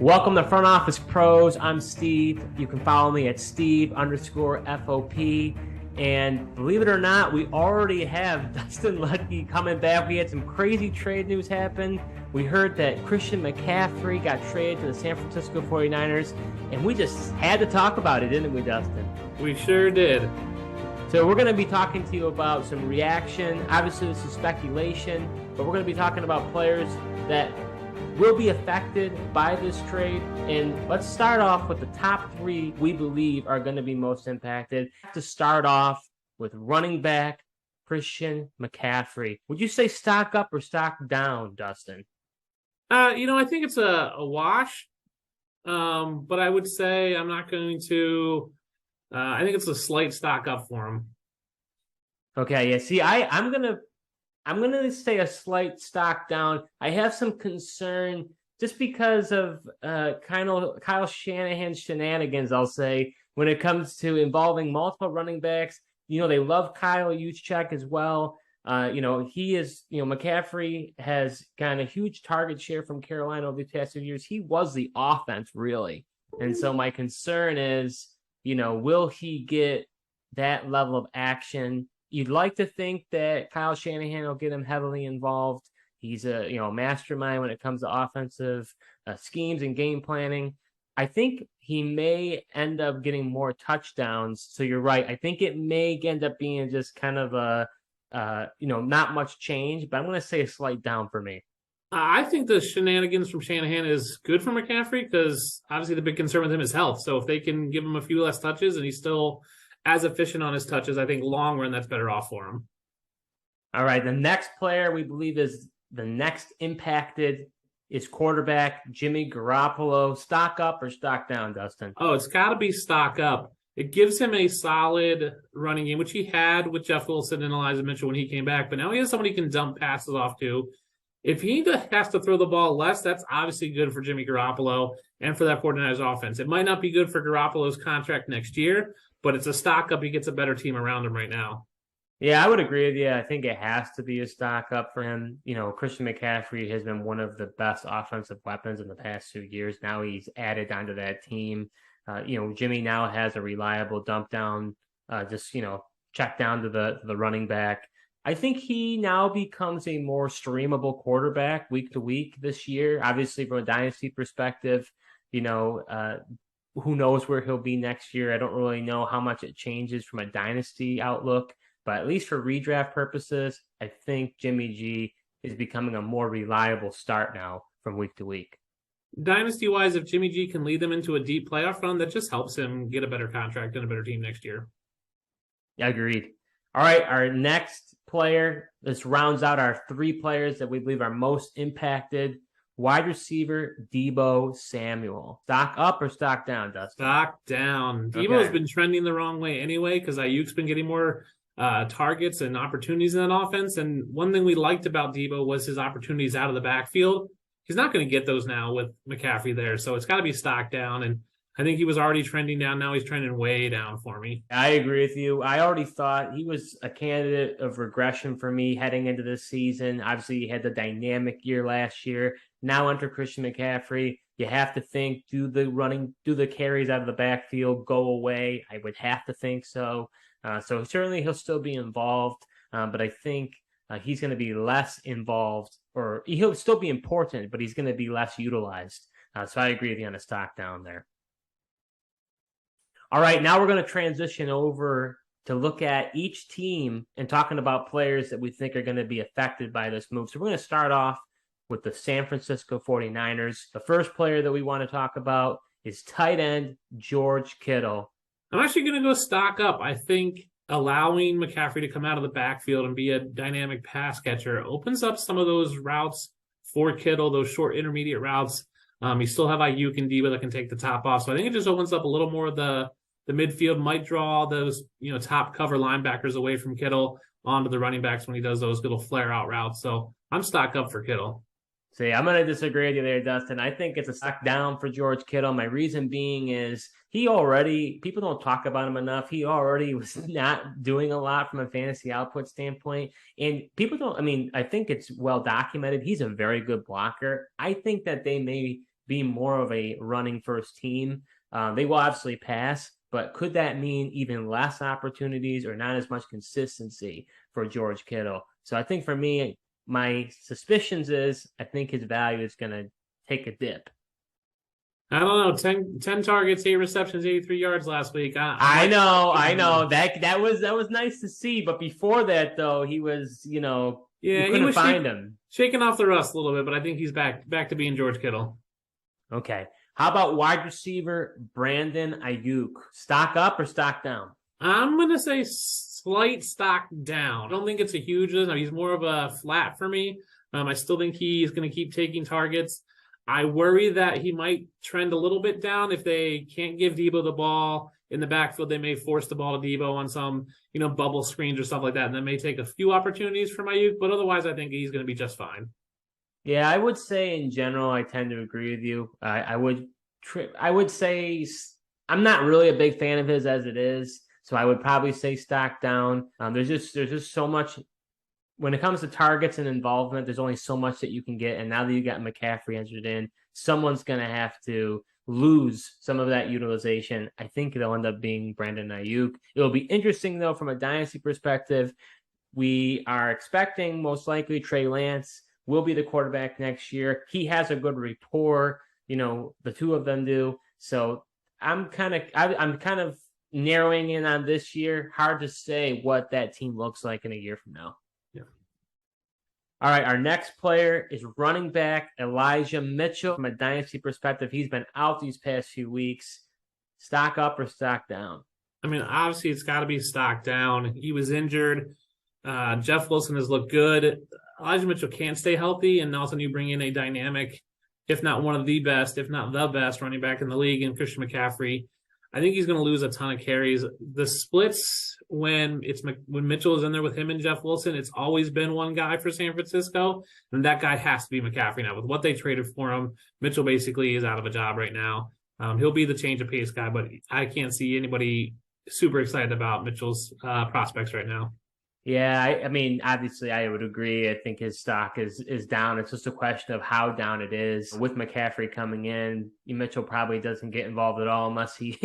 Welcome to Front Office Pros. I'm Steve. You can follow me at Steve_FOP. And believe it or not, we already have Dustin Ludke coming back. We had some crazy trade news happen. We heard that Christian McCaffrey got traded to the San Francisco 49ers, and we just had to talk about it, didn't we, Dustin? We sure did. So we're going to be talking to you about some reaction. Obviously, this is speculation, but we're going to be talking about players that will be affected by this trade. And let's start off with the top three we believe are going to be most impacted. To start off with running back Christian McCaffrey. Would you say stock up or stock down, Dustin? I think it's a wash. But I would say I'm not going to. I think it's a slight stock up for him. Okay, yeah. See, I'm gonna say a slight stock down. I have some concern just because of Kyle Shanahan's shenanigans, I'll say, when it comes to involving multiple running backs. You know, they love Kyle Juszczyk as well. McCaffrey has gotten a huge target share from Carolina over the past few years. He was the offense, really. And so my concern is, will he get that level of action? You'd like to think that Kyle Shanahan will get him heavily involved. He's a mastermind when it comes to offensive schemes and game planning. I think he may end up getting more touchdowns. So you're right. I think it may end up being just kind of not much change, but I'm going to say a slight down for me. I think the shenanigans from Shanahan is good for McCaffrey because obviously the big concern with him is health. So if they can give him a few less touches and he's still as efficient on his touches, I think long run that's better off for him. All right, the next player we believe is the next impacted is quarterback Jimmy Garoppolo. Stock up or stock down, Dustin? Oh, it's got to be stock up. It gives him a solid running game, which he had with Jeff Wilson and Elijah Mithcell when he came back, but now he has somebody he can dump passes off to. If he has to throw the ball less, that's obviously good for Jimmy Garoppolo and for that 49ers offense. It might not be good for Garoppolo's contract next year, but it's a stock up. He gets a better team around him right now. Yeah, I would agree with you. I think it has to be a stock up for him. Christian McCaffrey has been one of the best offensive weapons in the past 2 years. Now he's added onto that team. Jimmy now has a reliable dump down, check down to the running back. I think he now becomes a more streamable quarterback week to week this year. Obviously, from a dynasty perspective, who knows where he'll be next year. I don't really know how much it changes from a dynasty outlook, but at least for redraft purposes, I think Jimmy G is becoming a more reliable start now from week to week. Dynasty-wise, if Jimmy G can lead them into a deep playoff run, that just helps him get a better contract and a better team next year. Agreed. All right, our next player, this rounds out our three players that we believe are most impacted. Wide receiver, Deebo Samuel. Stock up or stock down, Dustin? Stock down. Deebo's been trending the wrong way anyway because Aiyuk's been getting more targets and opportunities in that offense. And one thing we liked about Deebo was his opportunities out of the backfield. He's not going to get those now with McCaffrey there, so it's got to be stock down. And I think he was already trending down. Now he's trending way down for me. I agree with you. I already thought he was a candidate of regression for me heading into this season. Obviously, he had the dynamic year last year. Now enter Christian McCaffrey. You have to think, do the carries out of the backfield go away? I would have to think so. So certainly he'll still be involved, but I think he's going to be less involved, or he'll still be important, but he's going to be less utilized. So I agree with you on a stock down there. All right, now we're going to transition over to look at each team and talking about players that we think are going to be affected by this move. So we're going to start off with the San Francisco 49ers. The first player that we want to talk about is tight end George Kittle. I'm actually going to go stock up. I think allowing McCaffrey to come out of the backfield and be a dynamic pass catcher opens up some of those routes for Kittle, those short intermediate routes. You still have Aiyuk and Deebo that can take the top off. So I think it just opens up a little more of the midfield, might draw those top cover linebackers away from Kittle onto the running backs when he does those little flare out routes. So I'm stock up for Kittle. See, I'm going to disagree with you there, Dustin. I think it's a stock down for George Kittle. My reason being is people don't talk about him enough. He already was not doing a lot from a fantasy output standpoint. And I think it's well documented. He's a very good blocker. I think that they may be more of a running first team. They will obviously pass, but could that mean even less opportunities or not as much consistency for George Kittle? So I think for me, my suspicions is I think his value is going to take a dip. I don't know. 10 targets, 8 receptions, 83 yards last week. I know. That was nice to see. But before that, though, he was, you couldn't find him. Shaking off the rust a little bit, but I think he's back to being George Kittle. Okay. How about wide receiver Brandon Aiyuk? Stock up or stock down? I'm going to say slight stock down. I don't think it's a huge. He's more of a flat for me. I still think he's going to keep taking targets. I worry that he might trend a little bit down if they can't give Deebo the ball in the backfield. They may force the ball to Deebo on some, bubble screens or stuff like that, and that may take a few opportunities from Aiyuk. But otherwise, I think he's going to be just fine. Yeah, I would say in general, I tend to agree with you. I would say I'm not really a big fan of his as it is, so I would probably say stock down. There's just so much. When it comes to targets and involvement, there's only so much that you can get. And now that you got McCaffrey entered in, someone's going to have to lose some of that utilization. I think it'll end up being Brandon Aiyuk. It'll be interesting, though, from a dynasty perspective. We are expecting most likely Trey Lance will be the quarterback next year. He has a good rapport. The two of them do. So I'm kind of narrowing in on this year. Hard to say what that team looks like in a year from now. All right, our next player is running back Elijah Mithcell. From a dynasty perspective, he's been out these past few weeks. Stock up or stock down? I mean, obviously, it's got to be stock down. He was injured. Jeff Wilson has looked good. Elijah Mithcell can't stay healthy, and also you bring in a dynamic, if not one of the best, if not the best running back in the league, in Christian McCaffrey. I think he's going to lose a ton of carries. The splits when Mitchell is in there with him and Jeff Wilson, it's always been one guy for San Francisco, and that guy has to be McCaffrey now. With what they traded for him, Mitchell basically is out of a job right now. He'll be the change of pace guy, but I can't see anybody super excited about Mitchell's prospects right now. Yeah, I mean, obviously, I would agree. I think his stock is down. It's just a question of how down it is. With McCaffrey coming in, Mitchell probably doesn't get involved at all unless he's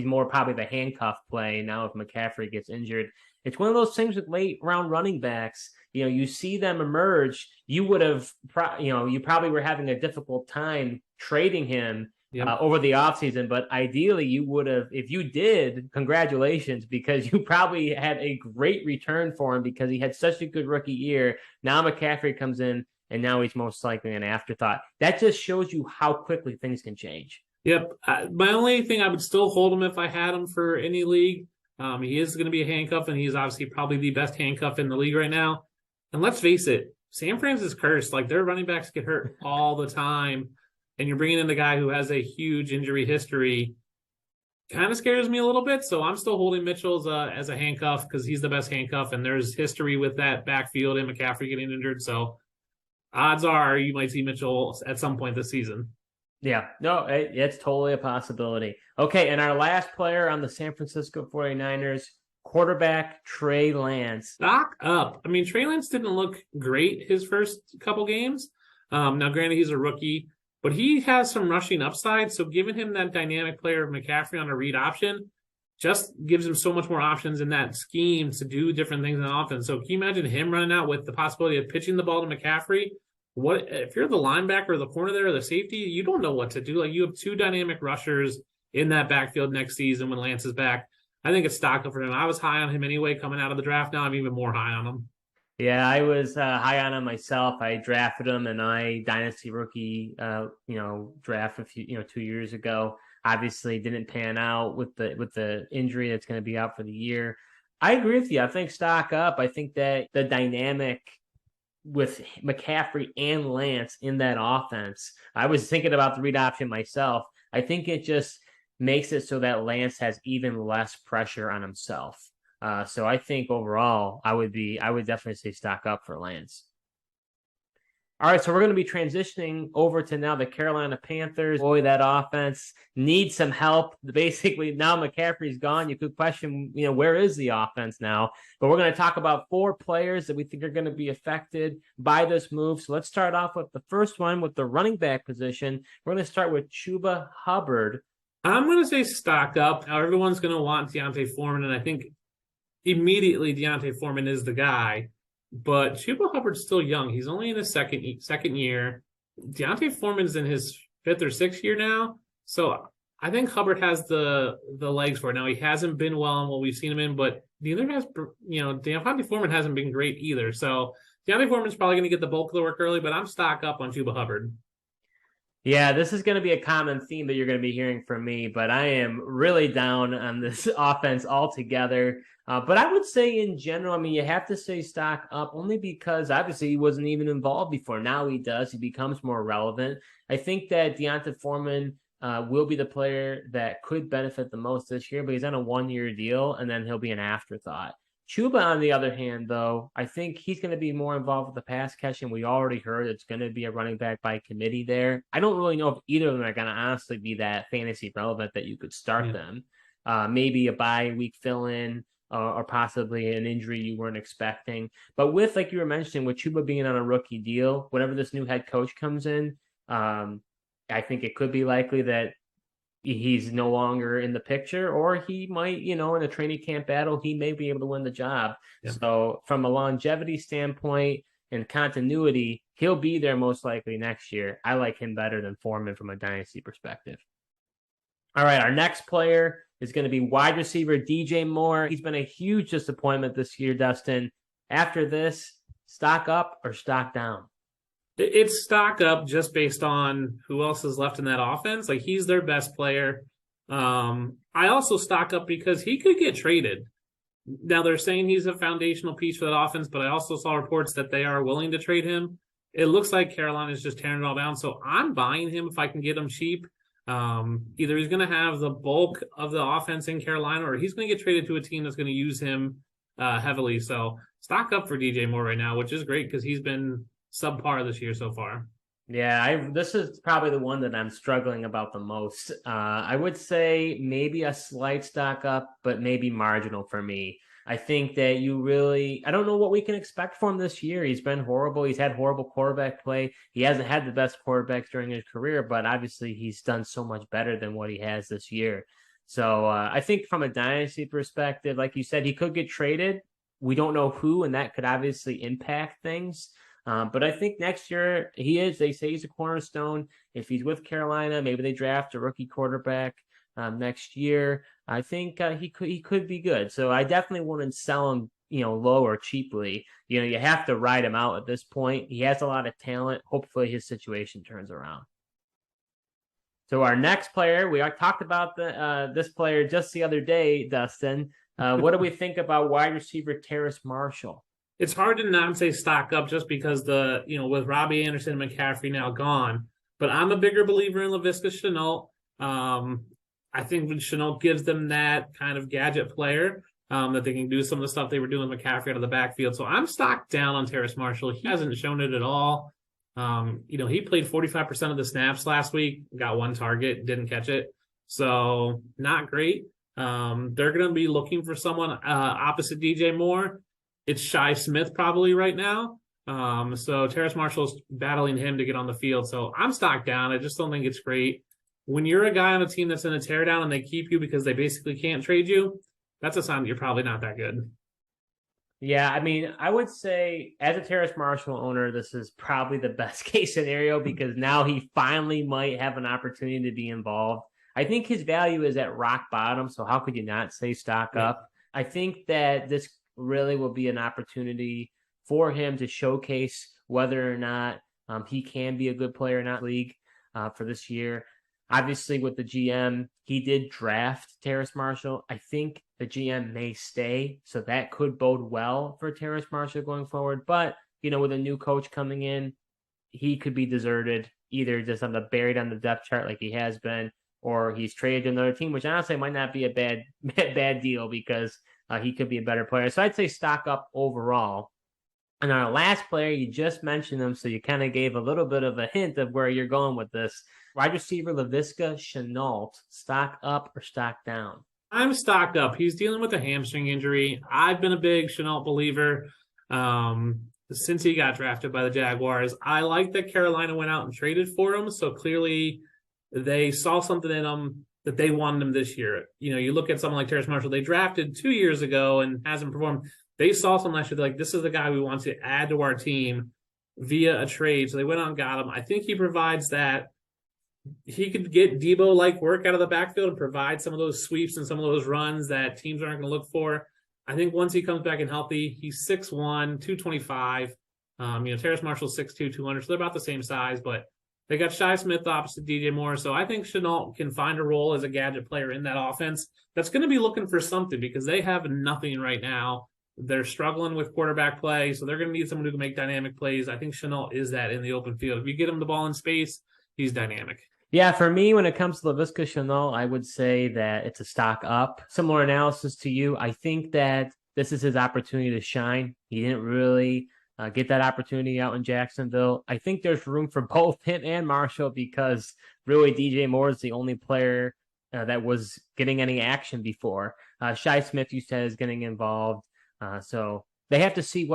more probably the handcuff play. Now, if McCaffrey gets injured, it's one of those things with late round running backs. You see them emerge. You would have, you probably were having a difficult time trading him. Yep. Over the offseason, but ideally you would have, if you did, congratulations, because you probably had a great return for him because he had such a good rookie year. Now McCaffrey comes in, and now he's most likely an afterthought. That just shows you how quickly things can change. Yep. My only thing, I would still hold him if I had him for any league. He is going to be a handcuff, and he's obviously probably the best handcuff in the league right now. And let's face it, San Fran's is cursed. Like, their running backs get hurt all the time. And you're bringing in the guy who has a huge injury history, kind of scares me a little bit. So I'm still holding Mitchell as a handcuff because he's the best handcuff, and there's history with that backfield and McCaffrey getting injured. So odds are you might see Mitchell at some point this season. Yeah, no, it's totally a possibility. Okay, and our last player on the San Francisco 49ers, quarterback Trey Lance. Stock up. I mean, Trey Lance didn't look great his first couple games. Now, granted, he's a rookie. But he has some rushing upside, so giving him that dynamic player of McCaffrey on a read option just gives him so much more options in that scheme to do different things in the offense. So can you imagine him running out with the possibility of pitching the ball to McCaffrey? What if you're the linebacker or the corner there or the safety, you don't know what to do. Like, you have two dynamic rushers in that backfield next season when Lance is back. I think it's stock up for him. I was high on him anyway coming out of the draft. Now I'm even more high on him. Yeah, I was high on him myself. I drafted him in my dynasty rookie, draft a few, 2 years ago. Obviously, didn't pan out with the injury that's going to be out for the year. I agree with you. I think stock up. I think that the dynamic with McCaffrey and Lance in that offense. I was thinking about the read option myself. I think it just makes it so that Lance has even less pressure on himself. So I think overall, I would definitely say stock up for Lance. All right, so we're going to be transitioning over to now the Carolina Panthers. Boy, that offense needs some help. Basically, now McCaffrey's gone. You could question, where is the offense now? But we're going to talk about 4 players that we think are going to be affected by this move. So let's start off with the first one with the running back position. We're going to start with Chuba Hubbard. I'm going to say stock up. Now, everyone's going to want D'Onta Foreman, and I think immediately D'Onta Foreman is the guy. But Chuba Hubbard's still young. He's only in his second year. D'Onta Foreman's in his 5th or 6th year now. So I think Hubbard has the legs for it. Now, he hasn't been well in what we've seen him in, but neither has, D'Onta Foreman hasn't been great either. So D'Onta Foreman's probably going to get the bulk of the work early, but I'm stock up on Chuba Hubbard. Yeah, this is going to be a common theme that you're going to be hearing from me, but I am really down on this offense altogether. But I would say in general, you have to say stock up only because obviously he wasn't even involved before. Now he does. He becomes more relevant. I think that D'Onta Foreman will be the player that could benefit the most this year, but he's on a 1-year deal, and then he'll be an afterthought. Chuba, on the other hand, though, I think he's going to be more involved with the pass catching. We already heard it's going to be a running back by committee there. I don't really know if either of them are going to honestly be that fantasy relevant that you could start them. Maybe a bye week fill-in or possibly an injury you weren't expecting. But with, like you were mentioning, with Chuba being on a rookie deal, whenever this new head coach comes in, I think it could be likely that he's no longer in the picture, or he might, in a training camp battle, he may be able to win the job. Yeah. So from a longevity standpoint and continuity, he'll be there most likely next year. I like him better than Foreman from a dynasty perspective. All right, our next player is going to be wide receiver DJ Moore. He's been a huge disappointment this year, Dustin. After this, stock up or stock down? It's stock up just based on who else is left in that offense. Like, he's their best player. I also stock up because he could get traded. Now, they're saying he's a foundational piece for that offense, but I also saw reports that they are willing to trade him. It looks like Carolina's just tearing it all down, so I'm buying him if I can get him cheap. Either he's going to have the bulk of the offense in Carolina, or he's going to get traded to a team that's going to use him heavily. So stock up for DJ Moore right now, which is great because he's been subpar this year so far. Yeah, this is probably the one that I'm struggling about the most. I would say maybe a slight stock up, but maybe marginal for me. I think that I don't know what we can expect from him this year. He's been horrible. He's had horrible quarterback play. He hasn't had the best quarterbacks during his career, but obviously he's done so much better than what he has this year. So I think from a dynasty perspective, like you said, he could get traded. We don't know who, and that could obviously impact things. But I think next year they say he's a cornerstone. If he's with Carolina, maybe they draft a rookie quarterback next year. I think he could be good. So I definitely wouldn't sell him, low or cheaply. You have to ride him out at this point. He has a lot of talent. Hopefully his situation turns around. So our next player, we talked about this player just the other day, Dustin. What do we think about wide receiver Terrace Marshall? It's hard to not say stock up just because with Robbie Anderson and McCaffrey now gone. But I'm a bigger believer in Laviska Shenault. I think Shenault gives them that kind of gadget player that they can do some of the stuff they were doing with McCaffrey out of the backfield. So I'm stocked down on Terrace Marshall. He hasn't shown it at all. He played 45% of the snaps last week, got 1 target, didn't catch it. So not great. They're going to be looking for someone opposite DJ Moore. It's Shi Smith probably right now. So Terrace Marshall's battling him to get on the field. So I'm stocked down. I just don't think it's great. When you're a guy on a team that's in a teardown and they keep you because they basically can't trade you, that's a sign that you're probably not that good. Yeah, I would say as a Terrace Marshall owner, this is probably the best case scenario because now he finally might have an opportunity to be involved. I think his value is at rock bottom, so how could you not say stock up? I think that this really will be an opportunity for him to showcase whether or not he can be a good player in that league for this year. Obviously, with the GM, he did draft Terrace Marshall. I think the GM may stay, so that could bode well for Terrace Marshall going forward. But, with a new coach coming in, he could be deserted, either just buried on the depth chart like he has been, or he's traded to another team, which honestly might not be a bad deal because he could be a better player. So I'd say stock up overall. And our last player, you just mentioned him, so you kind of gave a little bit of a hint of where you're going with this. Wide receiver Laviska Shenault, stock up or stock down? I'm stocked up. He's dealing with a hamstring injury. I've been a big Shenault believer since he got drafted by the Jaguars. I like that Carolina went out and traded for him, so clearly they saw something in him that they wanted him this year. You know, you look at someone like Terrace Marshall, they drafted 2 years ago and hasn't performed. They saw something last year, like, this is the guy we want to add to our team via a trade. So they went out and got him. I think he provides that. He could get Deebo-like work out of the backfield and provide some of those sweeps and some of those runs that teams aren't going to look for. I think once he comes back and healthy, he's 6'1", 225. Terrace Marshall's 6'2", 200, so they're about the same size, but they got Shi Smith opposite DJ Moore, so I think Shenault can find a role as a gadget player in that offense that's going to be looking for something because they have nothing right now. They're struggling with quarterback play, so they're going to need someone who can make dynamic plays. I think Shenault is that in the open field. If you get him the ball in space, he's dynamic. Yeah, for me, when it comes to Laviska Shenault, I would say that it's a stock up. Similar analysis to you. I think that this is his opportunity to shine. He didn't really get that opportunity out in Jacksonville. I think there's room for both him and Marshall because really DJ Moore is the only player that was getting any action before. Shi Smith, you said, is getting involved. So they have to see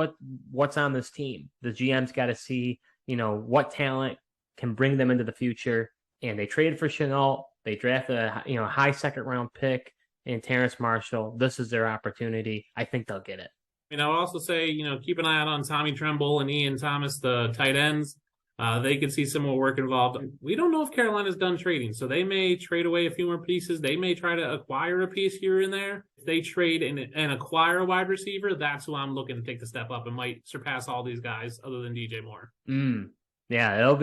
what's on this team. The GM's got to see, what talent can bring them into the future. And they traded for Shenault. They drafted a high second-round pick in Terrace Marshall. This is their opportunity. I think they'll get it. I would also say, keep an eye out on Tommy Tremble and Ian Thomas, the tight ends. They could see some more work involved. We don't know if Carolina's done trading, so they may trade away a few more pieces. They may try to acquire a piece here and there. If they trade and acquire a wide receiver, that's who I'm looking to take the step up and might surpass all these guys other than DJ Moore. Yeah,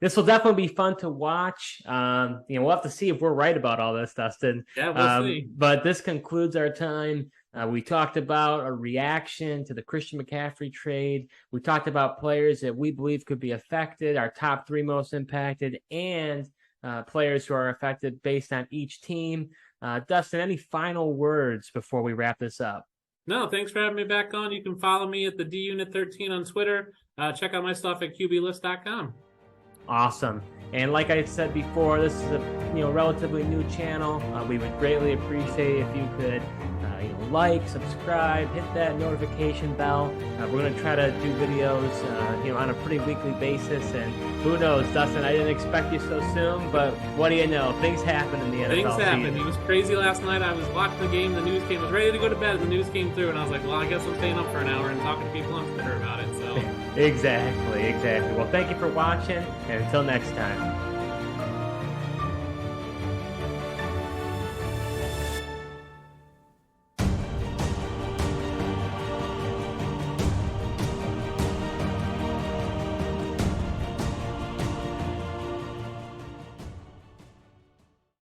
this will definitely be fun to watch. We'll have to see if we're right about all this, Dustin. Yeah, we'll see. But this concludes our time. We talked about a reaction to the Christian McCaffrey trade. We talked about players that we believe could be affected, our top 3 most impacted, and players who are affected based on each team. Dustin, any final words before we wrap this up? No, thanks for having me back on. You can follow me at the DUnit13 on Twitter. Check out my stuff at QBList.com. Awesome. And like I said before, this is a relatively new channel. We would greatly appreciate if you could like, subscribe, hit that notification bell. We're going to try to do videos on a pretty weekly basis. And who knows, Dustin, I didn't expect you so soon, but what do you know? Things happen in the NFL Things happen. season. It was crazy last night. I was watching the game. The news came. I was ready to go to bed. The news came through, and I was like, well, I guess I'm staying up for an hour and talking to people on Twitter about it. So Exactly. Well, thank you for watching, and until next time.